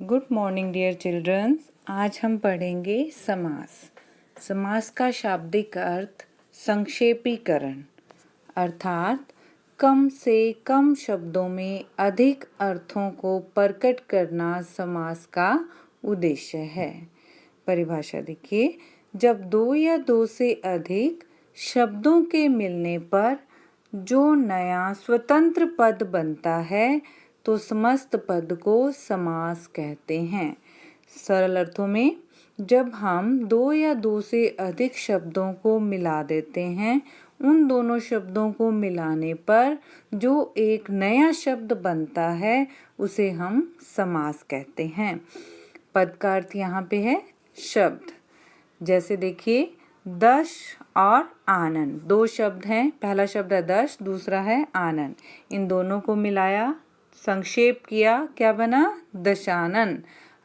Good morning dear children's. आज हम पढ़ेंगे समास। समास का शाब्दिक अर्थ संक्षेपीकरण अर्थात कम से कम शब्दों में अधिक अर्थों को प्रकट करना समास का उद्देश्य है। परिभाषा देखिए, जब दो या दो से अधिक शब्दों के मिलने पर जो नया स्वतंत्र पद बनता है तो समस्त पद को समास कहते हैं। सरल अर्थों में, जब हम दो या दो से अधिक शब्दों को मिला देते हैं, उन दोनों शब्दों को मिलाने पर जो एक नया शब्द बनता है उसे हम समास कहते हैं। पद का अर्थ यहाँ पे है शब्द। जैसे देखिए, दश और आनंद दो शब्द हैं। पहला शब्द है दश, दूसरा है आनंद। इन दोनों को मिलाया, संक्षेप किया, क्या बना? दशानन।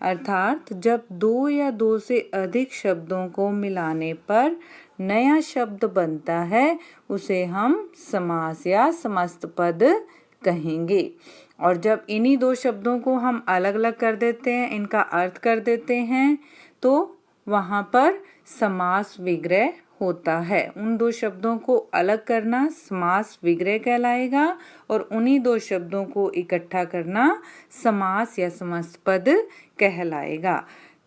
अर्थात जब दो या दो से अधिक शब्दों को मिलाने पर नया शब्द बनता है उसे हम समास या समस्त पद कहेंगे। और जब इन्हीं दो शब्दों को हम अलग अलग कर देते हैं, इनका अर्थ कर देते हैं, तो वहाँ पर समास विग्रह होता है। उन दो शब्दों को अलग करना समास विग्रह कहलाएगा और उन्हीं दो शब्दों को इकट्ठा करना समास या समस्त पद कहलाएगा।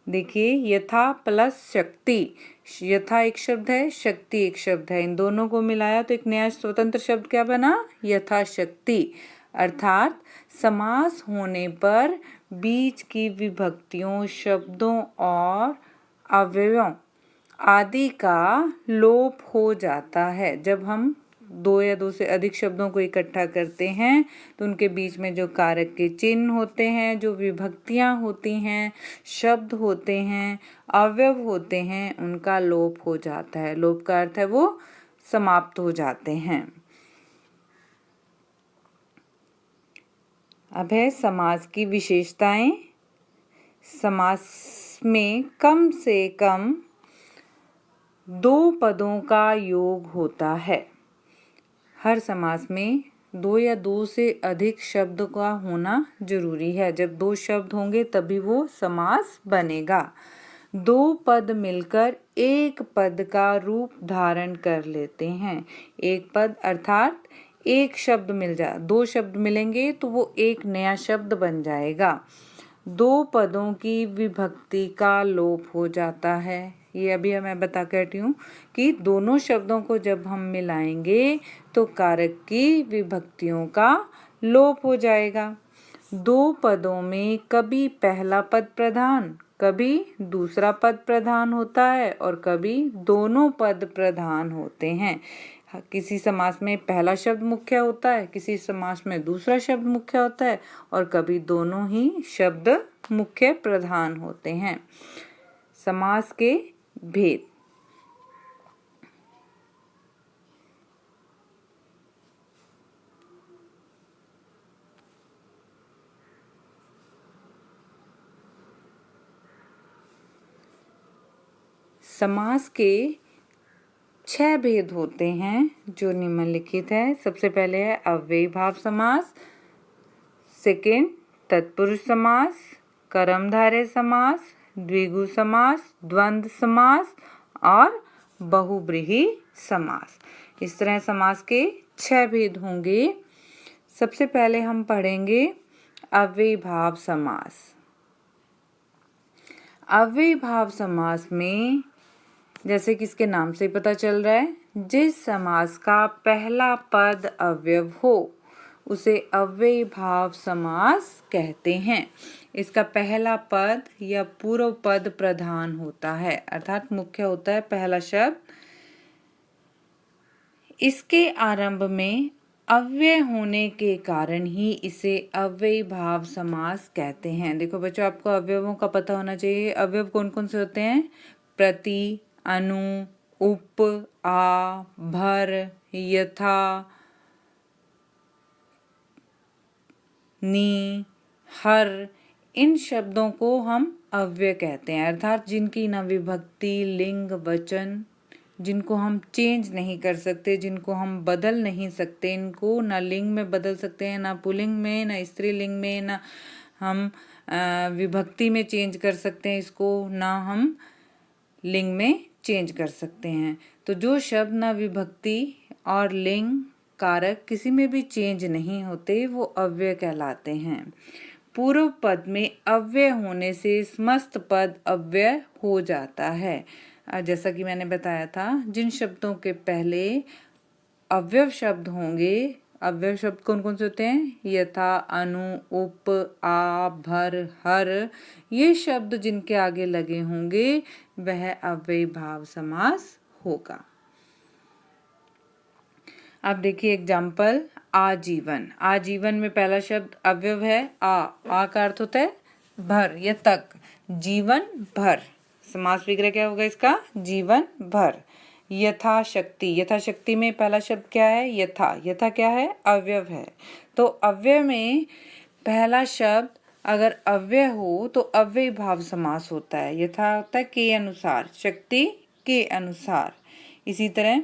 देखिए, यथा प्लस शक्ति। यथा एक शब्द है, शक्ति एक शब्द है। इन दोनों को मिलाया तो एक नया स्वतंत्र शब्द क्या बना? यथा शक्ति। अर्थात समास होने पर बीच की विभक्तियों, शब्दों और अवयवों आदि का लोप हो जाता है। जब हम दो या दो से अधिक शब्दों को इकट्ठा करते हैं तो उनके बीच में जो कारक के चिन्ह होते हैं, जो विभक्तियां होती हैं, शब्द होते हैं, अवयव होते हैं, उनका लोप हो जाता है। लोप का अर्थ है वो समाप्त हो जाते हैं। अब है समास की विशेषताएं। समास में कम से कम दो पदों का योग होता है। हर समास में दो या दो से अधिक शब्द का होना जरूरी है। जब दो शब्द होंगे तभी वो समास बनेगा। दो पद मिलकर एक पद का रूप धारण कर लेते हैं। एक पद अर्थात एक शब्द मिल जाए, दो शब्द मिलेंगे तो वो एक नया शब्द बन जाएगा। दो पदों की विभक्ति का लोप हो जाता है। ये अभी मैं बता कर हटी हूँ कि दोनों शब्दों को जब हम मिलाएंगे तो कारक की विभक्तियों का लोप हो जाएगा। दो पदों में कभी पहला पद प्रधान, कभी दूसरा पद प्रधान होता है और कभी दोनों पद प्रधान होते हैं। किसी समास में पहला शब्द मुख्य होता है, किसी समास में दूसरा शब्द मुख्य होता है और कभी दोनों ही शब्द मुख्य प्रधान होते हैं। समास के भेद। समास के 6 भेद होते हैं जो निम्नलिखित है। सबसे पहले है अव्ययीभाव समास, सेकंड तत्पुरुष समास, कर्मधारय समास, द्विगु समास, द्वंद्व समास और बहुब्रीहि समास। इस तरह समास के 6 भेद होंगे। सबसे पहले हम पढ़ेंगे अव्ययीभाव समास। अव्ययीभाव समास में, जैसे कि इसके नाम से पता चल रहा है, जिस समास का पहला पद अवयव हो उसे अव्ययीभाव समास कहते हैं। इसका पहला पद या पूर्व पद प्रधान होता है, अर्थात मुख्य होता है पहला शब्द। इसके आरंभ में अव्यय होने के कारण ही इसे अव्ययीभाव समास कहते हैं। देखो बच्चों, आपको अवयवों का पता होना चाहिए। अवयव कौन कौन से होते हैं? प्रति, अनु, उप, आ, भर, यथा, नी, हर। इन शब्दों को हम अव्यय कहते हैं, अर्थात जिनकी न विभक्ति, लिंग, वचन, जिनको हम चेंज नहीं कर सकते, जिनको हम बदल नहीं सकते। इनको न लिंग में बदल सकते हैं, न पुल्लिंग में, न स्त्रीलिंग में, न हम विभक्ति में चेंज कर सकते हैं इसको, ना हम लिंग में चेंज कर सकते हैं। तो जो शब्द ना विभक्ति और लिंग कारक किसी में भी चेंज नहीं होते वो अव्यय कहलाते हैं। पूर्व पद में अव्यय होने से समस्त पद अव्यय हो जाता है। जैसा कि मैंने बताया था, जिन शब्दों के पहले अव्यय शब्द होंगे, अव्यय शब्द कौन कौन से होते हैं? यथा, अनु, उप, आ, भर, हर, ये शब्द जिनके आगे लगे होंगे वह अव्ययी भाव समास होगा। अब देखिए एग्जाम्पल, आजीवन। आजीवन में पहला शब्द अव्यय है आ का अर्थ होता है भर या तक, जीवन भर। समास विग्रह क्या होगा इसका? जीवन भर। यथाशक्ति, यथाशक्ति में पहला शब्द क्या है? यथा। यथा क्या है? अव्यय है। तो अव्यय में पहला शब्द अगर अव्यय हो तो अव्ययी भाव समास होता है। यथा होता है के अनुसार, शक्ति के अनुसार। इसी तरह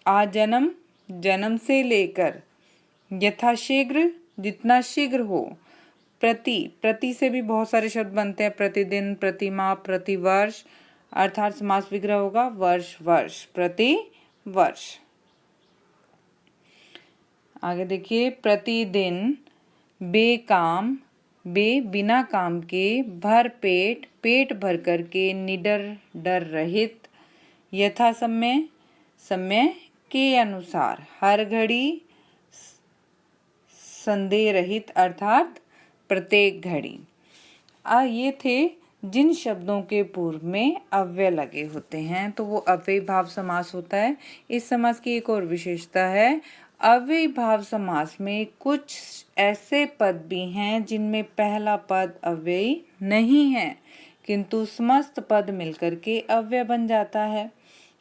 आजन्म, जन्म से लेकर, यथाशीघ्र, जितना शीघ्र हो। प्रति, प्रति से भी बहुत सारे शब्द बनते हैं, प्रतिदिन, प्रतिमाह, प्रतिवर्ष, अर्थात समास विग्रह होगा वर्ष वर्ष, प्रति वर्ष। आगे देखिए, प्रतिदिन, बेकाम, बे बिना काम के, भर पेट, पेट भर करके, निडर डर रहित, यथा समय, समय के अनुसार, हर घड़ी, संदेह रहित अर्थात प्रत्येक घड़ी। ये थे जिन शब्दों के पूर्व में अव्यय लगे होते हैं तो वो अव्ययी भाव समास होता है। इस समास की एक और विशेषता है, अव्ययी भाव समास में कुछ ऐसे पद भी हैं जिनमें पहला पद अव्ययी नहीं है किंतु समस्त पद मिलकर के अव्यय बन जाता है।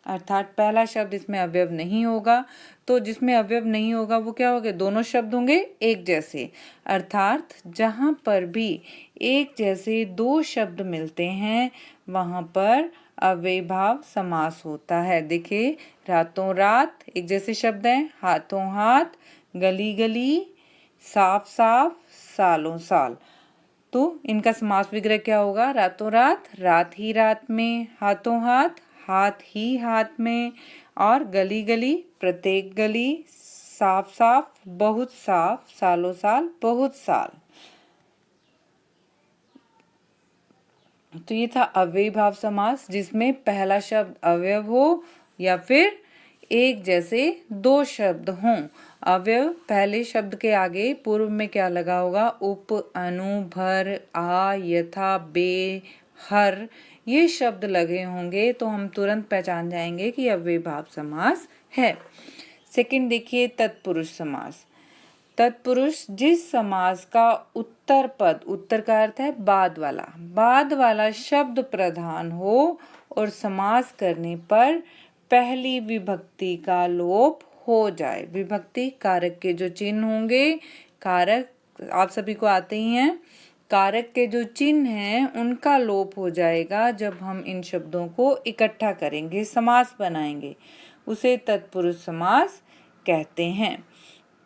अर्थात पहला शब्द इसमें अवयव नहीं होगा, तो जिसमें अवयव नहीं होगा वो क्या होंगे? दोनों शब्द होंगे एक जैसे। अर्थात जहाँ पर भी एक जैसे दो शब्द मिलते हैं वहाँ पर अव्ययी भाव समास होता है। देखिए, रातों रात एक जैसे शब्द हैं, हाथों हाथ, गली गली, साफ साफ, सालों साल। तो इनका समास विग्रह क्या होगा? रातों रात, रात ही रात में, हाथों हाथ, हाथ ही हाथ में, और गली गली, प्रत्येक गली, साफ साफ, बहुत साफ, सालों साल, बहुत साल। तो ये था अव्ययी भाव समास जिसमें पहला शब्द अवयव हो या फिर एक जैसे दो शब्द हों। अवयव पहले शब्द के आगे पूर्व में क्या लगा होगा? उप, अनु, भर, आ, यथा, बे, हर, ये शब्द लगे होंगे तो हम तुरंत पहचान जाएंगे कि अव्ययी भाव समास है। सेकंड देखिए, तत्पुरुष समास। तत्पुरुष जिस समास का उत्तर पद, उत्तर का अर्थ है बाद वाला, बाद वाला शब्द प्रधान हो और समास करने पर पहली विभक्ति का लोप हो जाए। विभक्ति कारक के जो चिन्ह होंगे, कारक आप सभी को आते ही हैं, कारक के जो चिन्ह हैं उनका लोप हो जाएगा जब हम इन शब्दों को इकट्ठा करेंगे, समास बनाएंगे, उसे तत्पुरुष समास कहते हैं।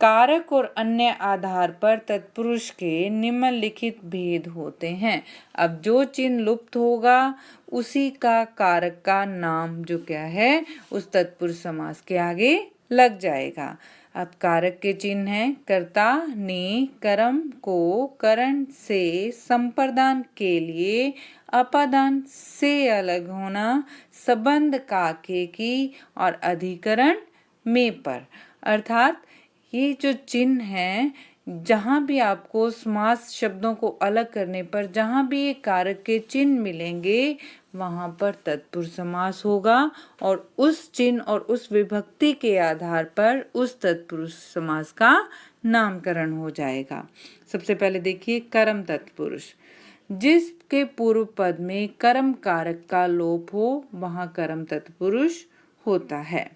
कारक और अन्य आधार पर तत्पुरुष के निम्नलिखित भेद होते हैं। अब जो चिन्ह लुप्त होगा उसी का कारक का नाम जो क्या है उस तत्पुरुष समास के आगे लग जाएगा। अब कारक के चिन्ह हैं, कर्ता ने कर्म को करण से संप्रदान के लिए अपादान से अलग होना, संबंध का के की और अधिकरण में पर। अर्थात ये जो चिन्ह हैं, जहाँ भी आपको समास शब्दों को अलग करने पर जहाँ भी ये कारक के चिन्ह मिलेंगे वहाँ पर तत्पुरुष समास होगा और उस चिन्ह और उस विभक्ति के आधार पर उस तत्पुरुष समास का नामकरण हो जाएगा। सबसे पहले देखिए, कर्म तत्पुरुष, जिसके पूर्व पद में कर्म कारक का लोप हो वहाँ कर्म तत्पुरुष होता है।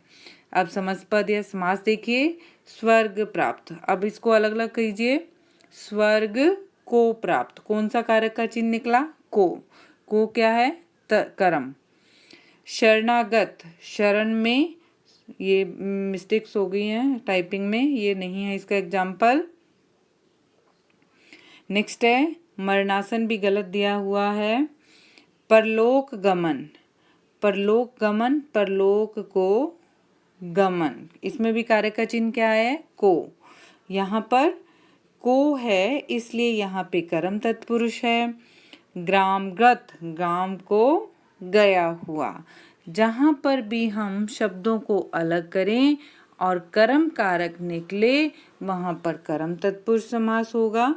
अब समस्त पद या समास देखिए, स्वर्ग प्राप्त। अब इसको अलग अलग कीजिए। स्वर्ग को प्राप्त, कौन सा कारक का चिन्ह निकला? को क्या है? कर्म। शरणागत, शरण में, ये मिस्टेक्स हो गई हैं टाइपिंग में, ये नहीं है इसका एग्जाम्पल। नेक्स्ट है मरणासन भी गलत दिया हुआ है। परलोक गमन, परलोक गमन, परलोक को गमन, इसमें भी कारक का चिन्ह क्या है? को। यहाँ पर को है इसलिए यहाँ पे कर्म तत्पुरुष है। ग्रामगत, ग्राम को गया हुआ। जहाँ पर भी हम शब्दों को अलग करें और कर्म कारक निकले वहाँ पर कर्म तत्पुरुष समास होगा।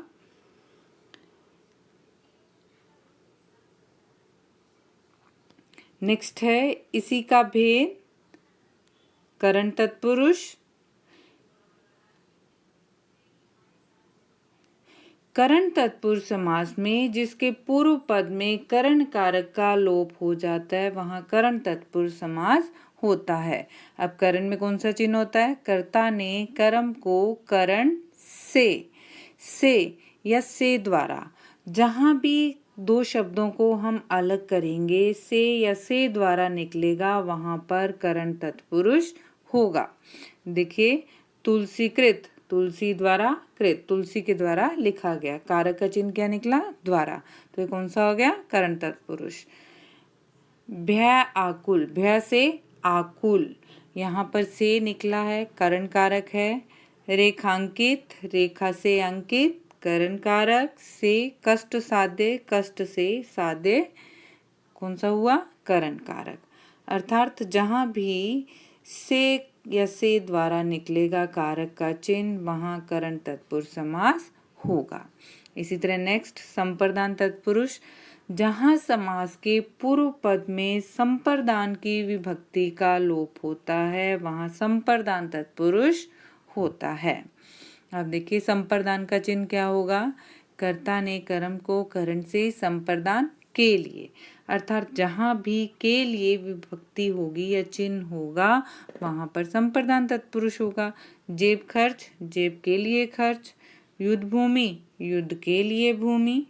नेक्स्ट है इसी का भेद, करण तत्पुरुष। करण तत्पुरुष समास में जिसके पूर्व पद में करण कारक का लोप हो जाता है वहां करण तत्पुरुष समास होता है। अब करण में कौन सा चिन्ह होता है? कर्ता ने कर्म को करण से या से द्वारा, जहां भी दो शब्दों को हम अलग करेंगे से या से द्वारा निकलेगा वहां पर करण तत्पुरुष होगा। देखिए तुलसीकृत, तुलसी द्वारा कृत, तुलसी के द्वारा लिखा गया, कारक का चिन्ह क्या निकला? द्वारा, तो ये कौन सा हो गया? करण तत्पुरुष। भय आकुल, भय से आकुल, यहाँ पर से निकला है, करण कारक है। रेखांकित, रेखा से अंकित, करण कारक। से कष्ट साध्य, कष्ट से साध्य, कौन सा हुआ? करण कारक। अर्थात जहाँ भी से या से द्वारा निकलेगा कारक का चिन्ह वहाँ करण तत्पुरुष समास होगा। इसी तरह नेक्स्ट संप्रदान तत्पुरुष, जहाँ समास के पूर्व पद में संप्रदान की विभक्ति का लोप होता है वहाँ संप्रदान तत्पुरुष होता है। अब देखिए संप्रदान का चिन्ह क्या होगा? कर्ता ने कर्म को करण से संप्रदान के लिए, अर्थात जहाँ भी के लिए विभक्ति होगी या चिन्ह होगा वहाँ पर संप्रदान तत्पुरुष होगा। जेब खर्च, जेब के लिए खर्च। युद्ध भूमि, युद्ध के लिए भूमि।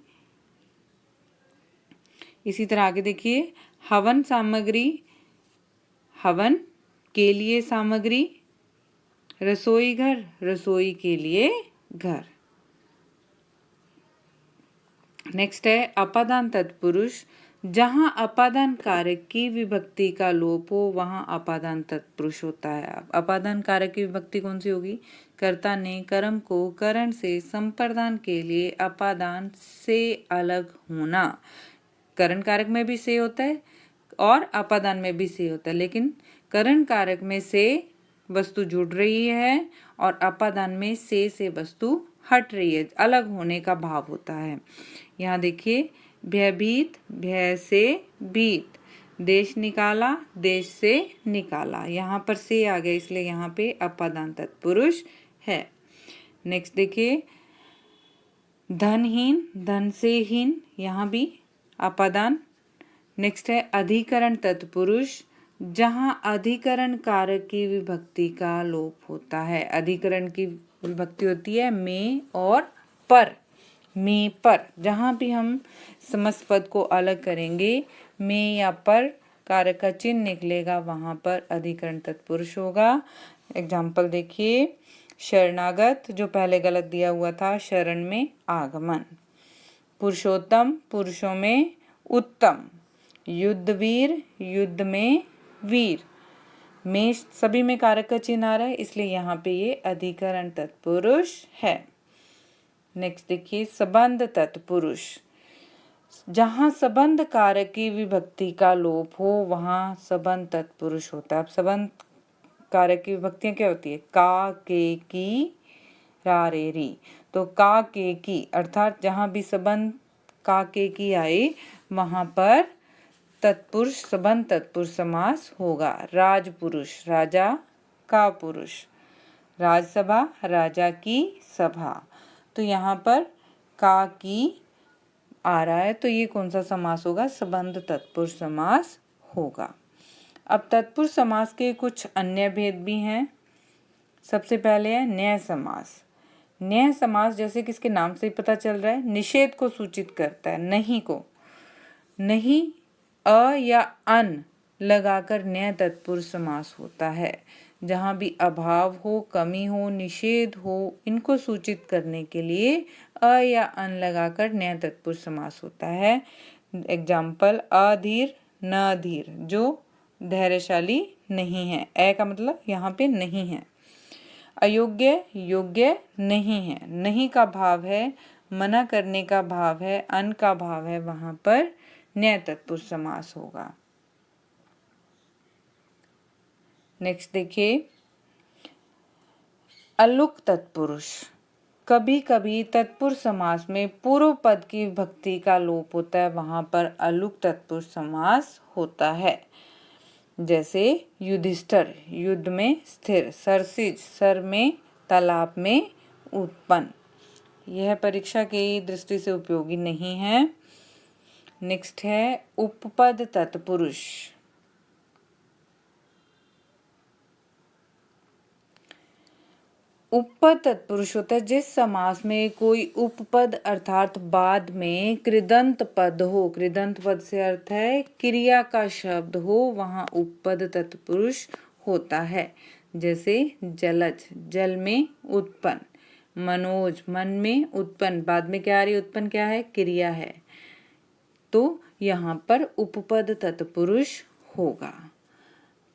इसी तरह आगे देखिए हवन सामग्री, हवन के लिए सामग्री। रसोई घर, रसोई के लिए घर। नेक्स्ट है अपादान तत्पुरुष, जहां अपादान कारक की विभक्ति का लोप हो वहां अपादान तत्पुरुष होता है। अपादान कारक की विभक्ति कौन सी होगी? कर्ता ने कर्म को करण से संप्रदान के लिए अपादान से अलग होना। करण कारक में भी से होता है और अपादान में भी से होता है, लेकिन करण कारक में से वस्तु जुड़ रही है और अपादान में से वस्तु हट रही है, अलग होने का भाव होता है। यहाँ देखिए भयभीत, भय से भीत। देश निकाला, देश से निकाला, यहाँ पर से आ गया इसलिए यहाँ पे अपादान तत्पुरुष है। नेक्स्ट देखिए धनहीन, धन से हीन, यहाँ भी अपादान। नेक्स्ट है अधिकरण तत्पुरुष, जहाँ अधिकरण कारक की विभक्ति का लोप होता है। अधिकरण की विभक्ति होती है में और पर, में पर, जहाँ भी हम समस्त पद को अलग करेंगे में या पर कारक का चिन्ह निकलेगा वहाँ पर अधिकरण तत्पुरुष होगा। एग्जाम्पल देखिए शरणागत, जो पहले गलत दिया हुआ था, शरण में आगमन। पुरुषोत्तम, पुरुषों में उत्तम। युद्धवीर, युद्ध में वीर। में सभी में कारक का चिन्ह आ रहा है इसलिए यहाँ पे ये अधिकरण तत्पुरुष है। नेक्स्ट देखिए संबंध तत्पुरुष, जहाँ संबंध कारक की विभक्ति का लोप हो वहाँ संबंध तत्पुरुष होता है। अब संबंध कारक की विभक्तियां क्या होती है? का, के, की, रा, रे, री। तो का, के, की, अर्थात जहाँ भी संबंध का, के, की आए वहाँ पर तत्पुरुष संबंध तत्पुरुष समास होगा। राजपुरुष, राजा का पुरुष। राजसभा, राजा की सभा। तो यहाँ पर का, की आ रहा है तो ये कौन सा समास होगा? संबंध तत्पुरुष समास होगा। अब तत्पुरुष समास के कुछ अन्य भेद भी हैं। सबसे पहले है न्याय समास। न्याय समास जैसे कि इसके नाम से ही पता चल रहा है, निषेध को सूचित करता है, नहीं को। नहीं अ या अन लगाकर न्याय तत्पुरुष समास होता है। जहाँ भी अभाव हो, कमी हो, निषेध हो, इनको सूचित करने के लिए अ या अन लगाकर न्याय तत्पुरुष समास होता है। एग्जाम्पल, अधीर न धीर, जो धैर्यशाली नहीं है। ए का मतलब यहाँ पे नहीं है। अयोग्य योग्य नहीं है। नहीं का भाव है, मना करने का भाव है, अन का भाव है, वहां पर न्याय तत्पुरुष समास होगा। नेक्स्ट देखिए, अलुक तत्पुरुष। कभी कभी तत्पुरुष समास में पूर्व पद की विभक्ति का लोप होता है, वहां पर अलुक तत्पुरुष समास होता है। जैसे युधिष्ठिर, युद्ध में स्थिर, सरसिज, सर में, तालाब में, उत्पन्न। यह परीक्षा की दृष्टि से उपयोगी नहीं है। नेक्स्ट है उपपद तत्पुरुष। उपपद तत्पुरुष होता है जिस समास में कोई उपपद अर्थात बाद में कृदंत पद हो। कृदंत पद से अर्थ है क्रिया का शब्द हो, वहां उपपद तत्पुरुष होता है। जैसे जलज, जल में, उत्पन्न। मनोज, मन में, उत्पन्न। बाद में क्या आ रही है? उत्पन्न क्या है? क्रिया है। तो यहाँ पर उपपद तत्पुरुष होगा।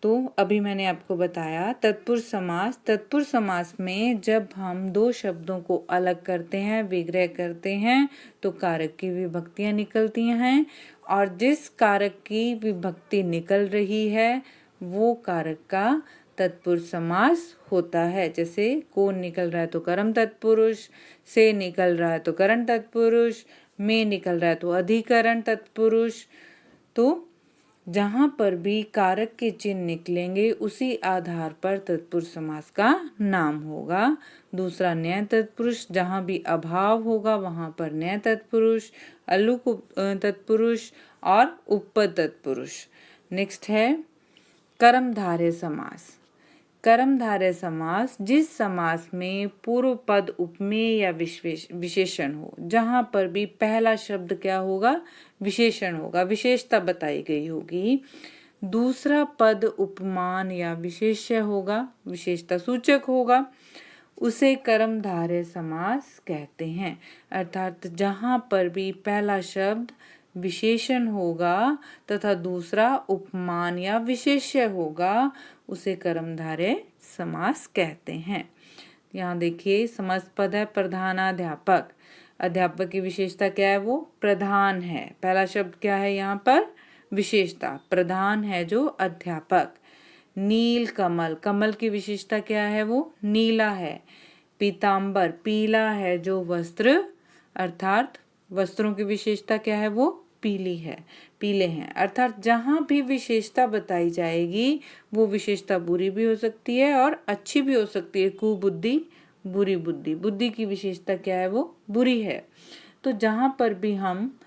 तो अभी मैंने आपको बताया तत्पुरुष समास। तत्पुरुष समास में जब हम दो शब्दों को अलग करते हैं, विग्रह करते हैं, तो कारक की विभक्तियां निकलती हैं, और जिस कारक की विभक्ति निकल रही है वो कारक का तत्पुरुष समास होता है। जैसे को निकल रहा है तो कर्म तत्पुरुष, से निकल रहा है तो करण तत्पुरुष, में निकल रहा है तो अधिकरण तत्पुरुष। तो जहां पर भी कारक के चिन्ह निकलेंगे उसी आधार पर तत्पुरुष समास का नाम होगा। दूसरा न्याय तत्पुरुष, जहां भी अभाव होगा वहां पर न्याय तत्पुरुष, अलुक तत्पुरुष और उपपद तत्पुरुष। नेक्स्ट है कर्मधारय समास। कर्मधारय समास जिस समास में पूर्व पद उपमेय या विशेषण हो, जहां पर भी पहला शब्द क्या होगा? विशेषण होगा, विशेषता बताई गई होगी। दूसरा पद उपमान या विशेष्य होगा, विशेषता सूचक होगा, उसे कर्मधारय समास कहते हैं। अर्थात जहां पर भी पहला शब्द विशेषण होगा तथा दूसरा उपमान या विशेष्य होगा, उसे कर्मधारय समास कहते हैं। यहाँ देखिए समस्त पद है प्रधानाध्यापक। अध्यापक की विशेषता क्या है? वो प्रधान है। पहला शब्द क्या है यहाँ पर? विशेषता, प्रधान है जो अध्यापक। नील कमल, कमल की विशेषता क्या है? वो नीला है। पीतांबर, पीला है जो वस्त्र, अर्थात वस्त्रों की विशेषता क्या है? वो पीली है, पीले हैं। अर्थात जहां भी विशेषता बताई जाएगी वो विशेषता बुरी भी हो सकती है और अच्छी भी हो सकती है। कुबुद्धि, बुरी बुद्धि, बुद्धि की विशेषता क्या है? वो बुरी है। तो जहां पर भी हम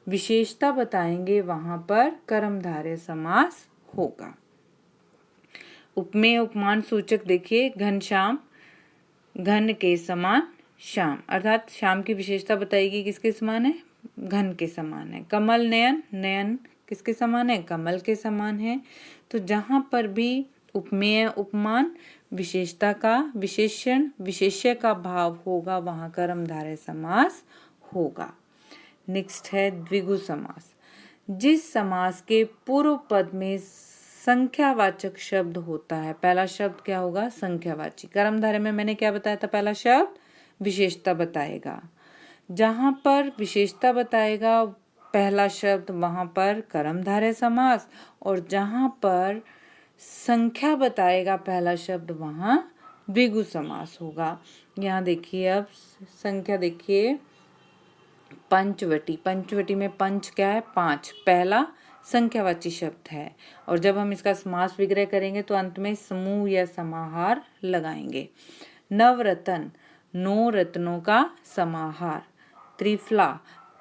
विशेषता बताएंगे वहां पर कर्मधारय समास होगा। उपमेय उपमान सूचक देखिए, घनश्याम, घन के समान श्याम, अर्थात श्याम की विशेषता बताएगी किसके समान है? घन के समान है। कमल नयन, नयन किसके समान है? कमल के समान है। तो जहां पर भी उपमेय उपमान विशेषता का विशेषण विशेष्य का भाव होगा वहां कर्मधारय समास होगा। नेक्स्ट है द्विगु समास। जिस समास के पूर्व पद में संख्यावाचक शब्द होता है, पहला शब्द क्या होगा? संख्यावाची। कर्मधारय में मैंने क्या बताया था? पहला शब्द विशेषता बताएगा। जहां पर विशेषता बताएगा पहला शब्द वहां पर कर्मधारय समास, और जहां पर संख्या बताएगा पहला शब्द वहां द्विगु समास होगा। यहाँ देखिए, अब संख्या देखिए, पंचवटी, पंचवटी में पंच क्या है? पांच, पहला संख्यावाची शब्द है। और जब हम इसका समास विग्रह करेंगे तो अंत में समूह या समाहार लगाएंगे। नवरत्न, 9 रत्नों का समाहार। त्रिफला,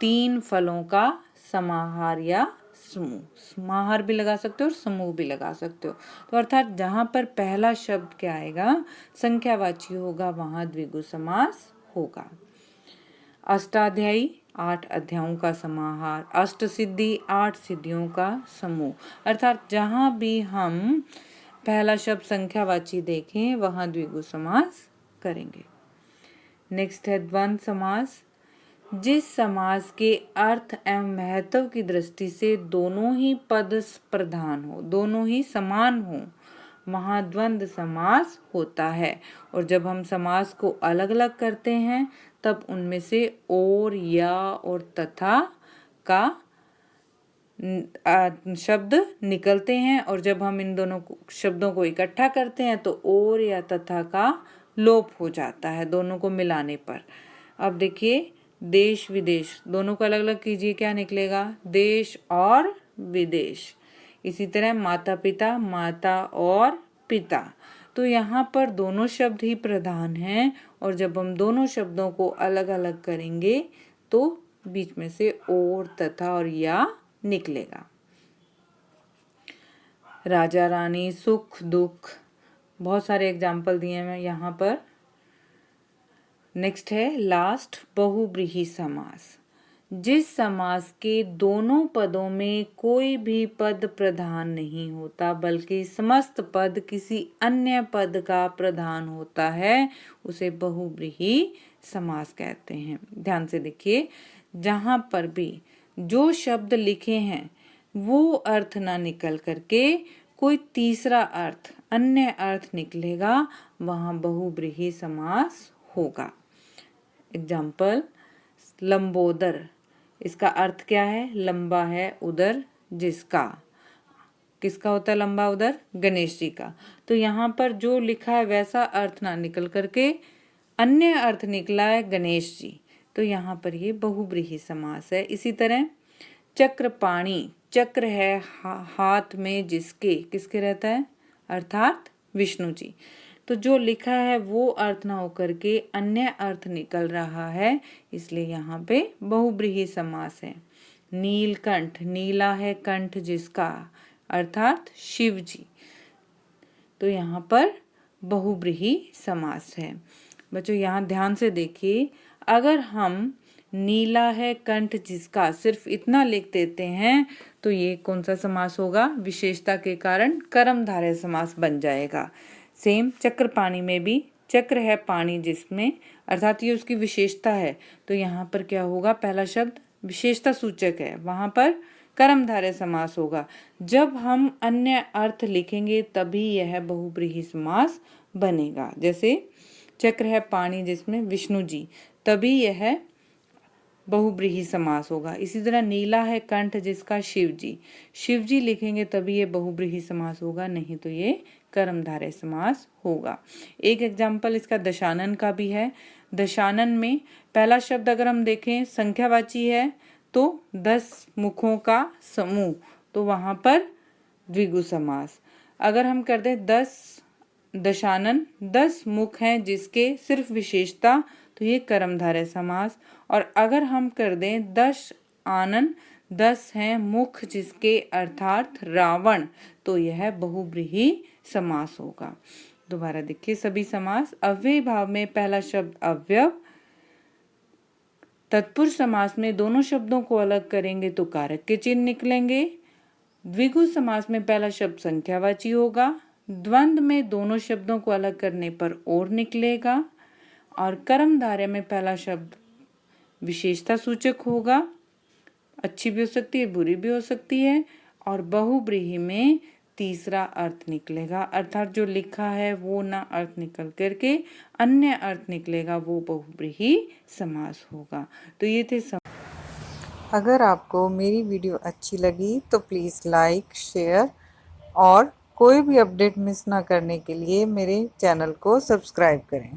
3 फलों का समाहार या समूह। समाहार भी लगा सकते हो और समूह भी लगा सकते हो। तो अर्थात जहां पर पहला शब्द क्या आएगा? संख्यावाची होगा, वहां द्विगु समास होगा। अष्टाध्यायी, 8 अध्यायों का समाहार। अष्टसिद्धि, 8 सिद्धियों का समूह। अर्थात जहां भी हम पहला शब्द संख्यावाची देखें, वहां द्विगु समास करेंगे। नेक्स्ट है द्वंद्व समास। जिस समास के अर्थ एवं महत्व की दृष्टि से दोनों ही पद प्रधान हो, दोनों ही समान हो, वहां द्वंद्व समास होता है। और जब हम समास को अलग अलग करते हैं तब उनमें से और, या और तथा का शब्द निकलते हैं, और जब हम इन दोनों शब्दों को इकट्ठा करते हैं तो और या तथा का लोप हो जाता है दोनों को मिलाने पर। अब देखिए देश विदेश, दोनों को अलग अलग कीजिए, क्या निकलेगा? देश और विदेश। इसी तरह माता पिता, माता और पिता। तो यहाँ पर दोनों शब्द ही प्रधान हैं, और जब हम दोनों शब्दों को अलग अलग करेंगे तो बीच में से और, तथा और या निकलेगा। राजा रानी, सुख दुख, बहुत सारे एग्जाम्पल दिए हैं यहाँ पर। नेक्स्ट है लास्ट बहुब्रीहि समास। जिस समास के दोनों पदों में कोई भी पद प्रधान नहीं होता बल्कि समस्त पद किसी अन्य पद का प्रधान होता है, उसे बहुब्रीहि समास कहते हैं। ध्यान से देखिए, जहां पर भी जो शब्द लिखे हैं वो अर्थ ना निकल करके कोई तीसरा अर्थ, अन्य अर्थ निकलेगा, वहां बहुब्रीहि समास होगा। एग्जाम्पल लंबोदर, इसका अर्थ क्या है? लंबा है उदर जिसका। किसका होता है लंबा उदर? गणेश जी का। तो यहाँ पर जो लिखा है वैसा अर्थ ना निकल करके अन्य अर्थ निकला है गणेश जी, तो यहाँ पर ये बहुब्रीहि समास है। इसी तरह चक्रपाणि, चक्र है हाथ में जिसके, किसके रहता है? अर्थात विष्णु जी। तो जो लिखा है वो अर्थ ना होकर के अन्य अर्थ निकल रहा है, इसलिए यहाँ पे बहुब्रीहि समास है। नीलकंठ, नीला है कंठ जिसका, अर्थात शिव जी, तो यहाँ पर बहुब्रीहि समास है। बच्चों यहाँ ध्यान से देखिए, अगर हम नीला है कंठ जिसका सिर्फ इतना लिख देते हैं तो ये कौन सा समास होगा? विशेषता के कारण कर्मधारय समास बन जाएगा। सेम चक्रपाणि में भी चक्र है पानी जिसमें, अर्थात ये उसकी विशेषता है, तो यहाँ पर क्या होगा? पहला शब्द विशेषता सूचक है, वहां पर कर्मधारय समास होगा। जब हम अन्य अर्थ लिखेंगे तभी यह बहुब्रीहि समास बनेगा। जैसे चक्र है पानी जिसमें विष्णु जी, तभी यह बहुब्रीहि समास होगा। इसी तरह नीला है कंठ जिसका शिव जी, शिव जी लिखेंगे तभी ये बहुब्रीहि समास होगा, नहीं तो ये कर्मधारय समास होगा। एक एग्जाम्पल इसका दशानन का भी है। दशानन में पहला शब्द अगर हम देखें संख्यावाची है तो 10 मुखों का समूह, तो वहां पर द्विगु समास। अगर हम कर दें 10 दशानन, 10 मुख हैं जिसके सिर्फ विशेषता, तो ये कर्मधारय समास। और अगर हम कर दें 10 आनन, 10 हैं मुख जिसके, अर्थात रावण, तो यह बहुब्रीहि समास होगा। दोबारा देखिए सभी समास। अव्ययी भाव में पहला शब्द अव्यव, तत्पुरुष समास में दोनों शब्दों को अलग करेंगे तो कारक के चिन्ह निकलेंगे। द्विगु समास में पहला शब्द संख्यावाची होगा, द्वंद्व में दोनों शब्दों को अलग करने पर और निकलेगा, और कर्मधारय में पहला शब्द विशेषता सूचक होगा, अच्छी भी हो सकती है बुरी भी हो सकती है, और बहुब्रीहि में तीसरा अर्थ निकलेगा, अर्थात जो लिखा है वो ना अर्थ निकल करके अन्य अर्थ निकलेगा, वो बहुब्रीहि समास होगा। तो ये थे अगर आपको मेरी वीडियो अच्छी लगी तो प्लीज़ लाइक, शेयर और कोई भी अपडेट मिस ना करने के लिए मेरे चैनल को सब्सक्राइब करें।